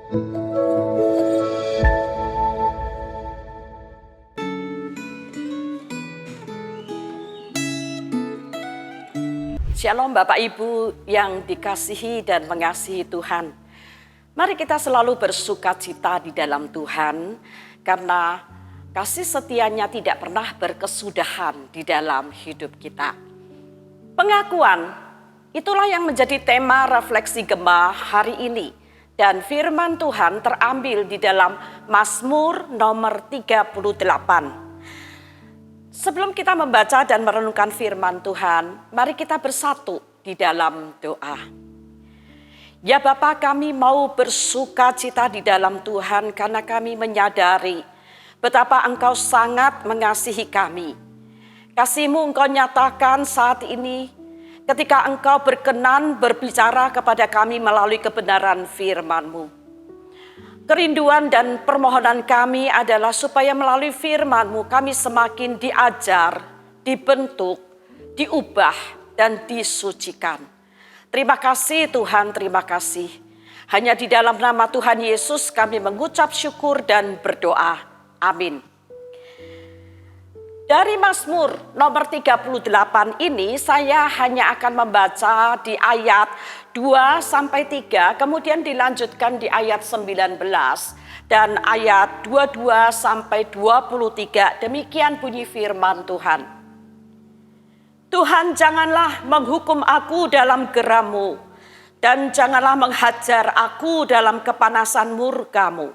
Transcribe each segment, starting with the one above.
Shalom Bapak Ibu yang dikasihi dan mengasihi Tuhan. Mari kita selalu bersuka cita di dalam Tuhan, karena kasih setianya tidak pernah berkesudahan di dalam hidup kita. Pengakuan, itulah yang menjadi tema refleksi Gema hari ini. Dan firman Tuhan terambil di dalam Mazmur nomor 38. Sebelum kita membaca dan merenungkan firman Tuhan, mari kita bersatu di dalam doa. Ya Bapa, kami mau bersuka cita di dalam Tuhan karena kami menyadari betapa Engkau sangat mengasihi kami. Kasih-Mu Engkau nyatakan saat ini ketika Engkau berkenan berbicara kepada kami melalui kebenaran firman-Mu. Kerinduan dan permohonan kami adalah supaya melalui firman-Mu kami semakin diajar, dibentuk, diubah, dan disucikan. Terima kasih Tuhan, terima kasih. Hanya di dalam nama Tuhan Yesus kami mengucap syukur dan berdoa. Amin. Dari Mazmur nomor 38 ini saya hanya akan membaca di ayat 2-3, kemudian dilanjutkan di ayat 19 dan ayat 22-23. Demikian bunyi firman Tuhan. Tuhan, janganlah menghukum aku dalam geram-Mu, dan janganlah menghajar aku dalam kepanasan murka-Mu.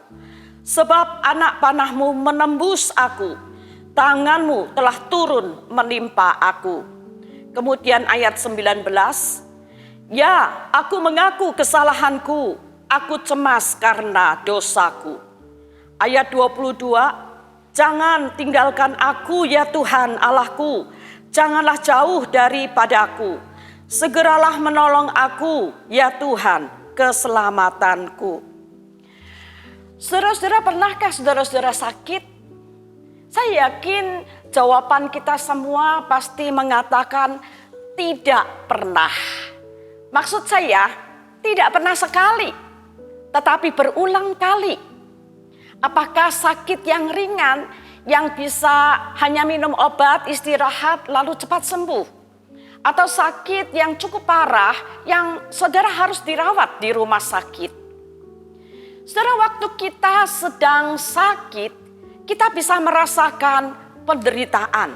Sebab anak panah-Mu menembus aku, tangan-Mu telah turun menimpa aku. Kemudian ayat 19, ya, aku mengaku kesalahanku, aku cemas karena dosaku. Ayat 22, jangan tinggalkan aku ya Tuhan Allahku, janganlah jauh daripadaku. Segeralah menolong aku ya Tuhan, keselamatanku. Saudara-saudara, pernahkah saudara-saudara sakit? Saya yakin jawaban kita semua pasti mengatakan tidak pernah. Maksud saya, tidak pernah sekali, tetapi berulang kali. Apakah sakit yang ringan, yang bisa hanya minum obat, istirahat, lalu cepat sembuh? Atau sakit yang cukup parah, yang saudara harus dirawat di rumah sakit? Saudara, waktu kita sedang sakit, kita bisa merasakan penderitaan.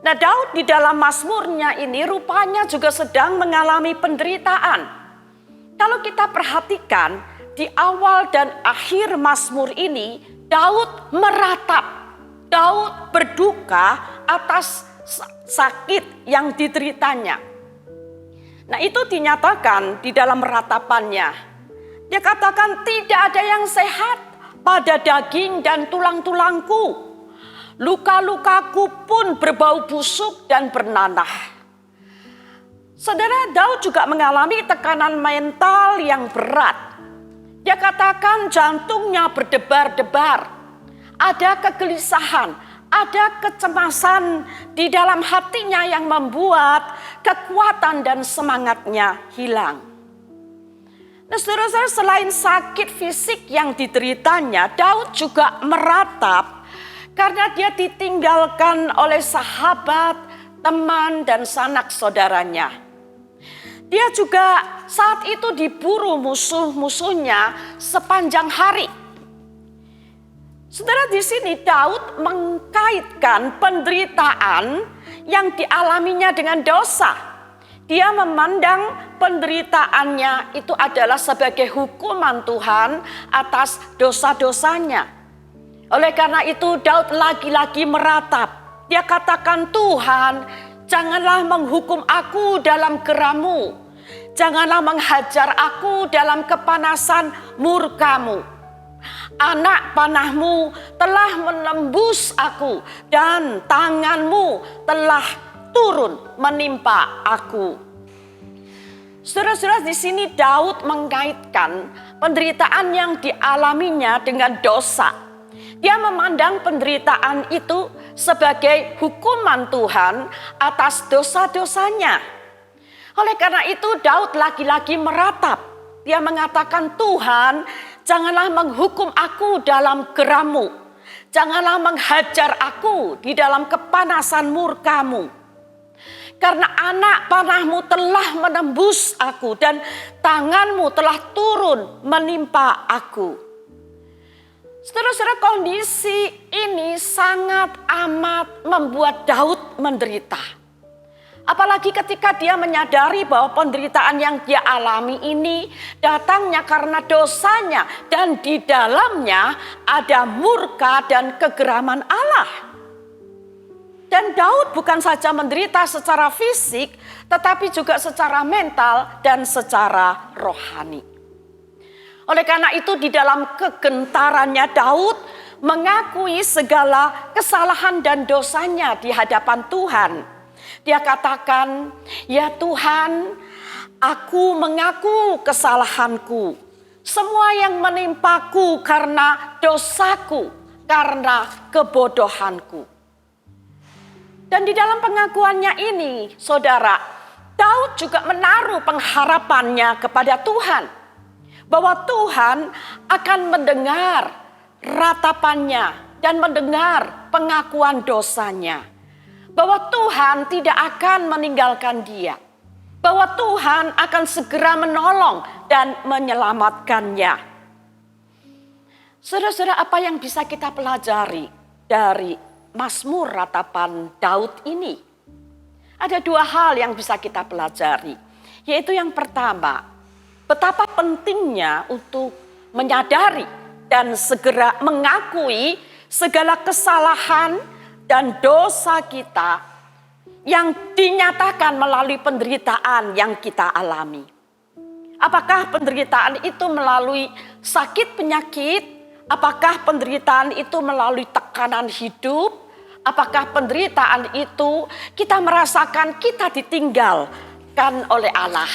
Nah, Daud di dalam Mazmurnya ini rupanya juga sedang mengalami penderitaan. Kalau kita perhatikan di awal dan akhir Mazmur ini, Daud meratap. Daud berduka atas sakit yang dideritanya. Nah, itu dinyatakan di dalam ratapannya. Dia katakan tidak ada yang sehat pada daging dan tulang-tulangku. Luka-lukaku pun berbau busuk dan bernanah. Saudara, Daud juga mengalami tekanan mental yang berat. Dia katakan jantungnya berdebar-debar. Ada kegelisahan, ada kecemasan di dalam hatinya yang membuat kekuatan dan semangatnya hilang. Nah, saudara-saudara, selain sakit fisik yang dideritanya, Daud juga meratap karena dia ditinggalkan oleh sahabat, teman, dan sanak saudaranya. Dia juga saat itu diburu musuh-musuhnya sepanjang hari. Saudara, di sini Daud mengkaitkan penderitaan yang dialaminya dengan dosa. Dia memandang penderitaannya itu adalah sebagai hukuman Tuhan atas dosa-dosanya. Oleh karena itu Daud lagi-lagi meratap. Dia katakan, Tuhan, janganlah menghukum aku dalam geram-Mu. Janganlah menghajar aku dalam kepanasan murka-Mu. Anak panah-Mu telah menembus aku dan tangan-Mu telah turun menimpa aku. Saudara-saudara, di sini Daud mengkaitkan penderitaan yang dialaminya dengan dosa. Dia memandang penderitaan itu sebagai hukuman Tuhan atas dosa-dosanya. Oleh karena itu Daud lagi-lagi meratap. Dia mengatakan, Tuhan, Janganlah menghukum aku dalam gerammu. Janganlah menghajar aku di dalam kepanasan murkamu. Karena anak panahmu telah menembus aku dan tanganmu telah turun menimpa aku. Saudara-saudara, kondisi ini sangat amat membuat Daud menderita. Apalagi ketika dia menyadari bahwa penderitaan yang dia alami ini datangnya karena dosanya. Dan di dalamnya ada murka dan kegeraman Allah. Dan Daud bukan saja menderita secara fisik, tetapi juga secara mental dan secara rohani. Oleh karena itu di dalam kegentarannya Daud mengakui segala kesalahan dan dosanya di hadapan Tuhan. Dia katakan, "Ya Tuhan, aku mengaku kesalahanku. Semua yang menimpaku karena dosaku, karena kebodohanku." Dan di dalam pengakuannya ini, saudara, Daud juga menaruh pengharapannya kepada Tuhan. Bahwa Tuhan akan mendengar ratapannya dan mendengar pengakuan dosanya. Bahwa Tuhan tidak akan meninggalkan dia. Bahwa Tuhan akan segera menolong dan menyelamatkannya. Saudara-saudara, apa yang bisa kita pelajari dari Mazmur ratapan Daud ini? Ada dua hal yang bisa kita pelajari. Yaitu yang pertama, betapa pentingnya untuk menyadari dan segera mengakui segala kesalahan dan dosa kita yang dinyatakan melalui penderitaan yang kita alami. Apakah penderitaan itu melalui sakit penyakit? Apakah penderitaan itu melalui tekanan hidup? Apakah penderitaan itu kita merasakan kita ditinggalkan oleh Allah?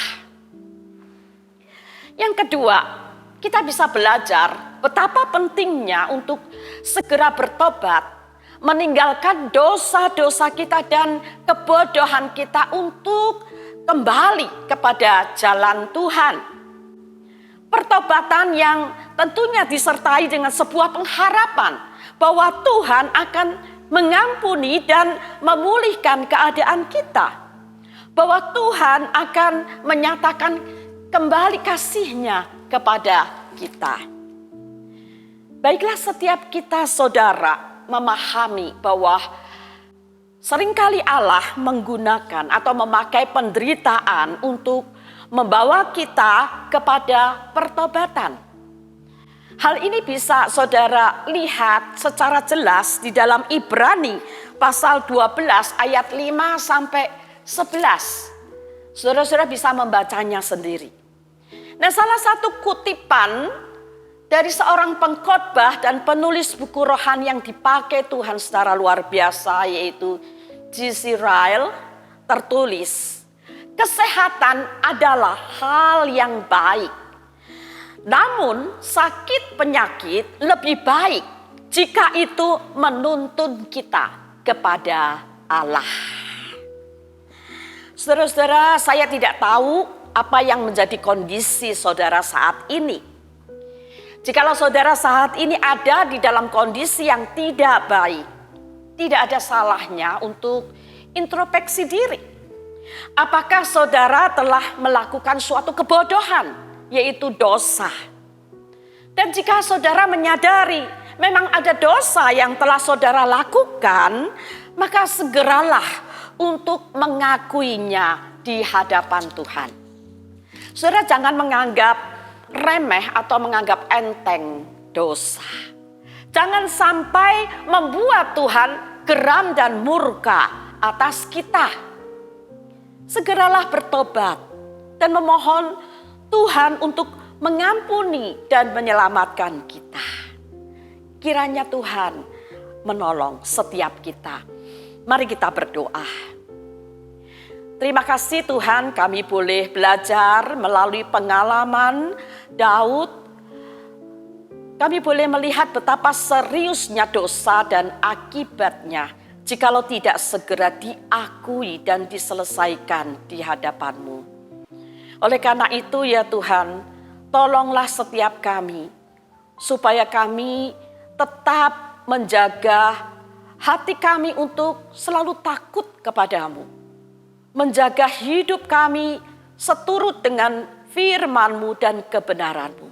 Yang kedua, kita bisa belajar betapa pentingnya untuk segera bertobat, meninggalkan dosa-dosa kita dan kebodohan kita untuk kembali kepada jalan Tuhan. Pertobatan yang tentunya disertai dengan sebuah pengharapan bahwa Tuhan akan mengampuni dan memulihkan keadaan kita. Bahwa Tuhan akan menyatakan kembali kasih-Nya kepada kita. Baiklah, setiap kita saudara memahami bahwa seringkali Allah menggunakan atau memakai penderitaan untuk membawa kita kepada pertobatan. Hal ini bisa saudara lihat secara jelas di dalam Ibrani pasal 12 ayat 5 sampai 11. Saudara-saudara bisa membacanya sendiri. Nah, salah satu kutipan dari seorang pengkhotbah dan penulis buku rohani yang dipakai Tuhan secara luar biasa, yaitu J.C. Ryle, tertulis, "Kesehatan adalah hal yang baik. Namun sakit penyakit lebih baik jika itu menuntun kita kepada Allah." Saudara-saudara, saya tidak tahu apa yang menjadi kondisi saudara saat ini. Jikalau saudara saat ini ada di dalam kondisi yang tidak baik, tidak ada salahnya untuk introspeksi diri. Apakah saudara telah melakukan suatu kebodohan, yaitu dosa? Dan jika saudara menyadari memang ada dosa yang telah saudara lakukan, maka segeralah untuk mengakuinya di hadapan Tuhan. Saudara, jangan menganggap remeh atau menganggap enteng dosa. Jangan sampai membuat Tuhan geram dan murka atas kita. Segeralah bertobat dan memohon Tuhan untuk mengampuni dan menyelamatkan kita. Kiranya Tuhan menolong setiap kita. Mari kita berdoa. Terima kasih Tuhan, kami boleh belajar melalui pengalaman Daud. Kami boleh melihat betapa seriusnya dosa dan akibatnya jikalau tidak segera diakui dan diselesaikan di hadapan-Mu. Oleh karena itu ya Tuhan, tolonglah setiap kami supaya kami tetap menjaga hati kami untuk selalu takut kepadamu, menjaga hidup kami seturut dengan firman-Mu dan kebenaran-Mu.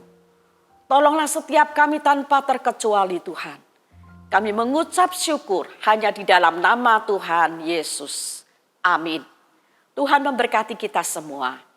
Tolonglah setiap kami tanpa terkecuali Tuhan. Kami mengucap syukur hanya di dalam nama Tuhan Yesus. Amin. Tuhan memberkati kita semua.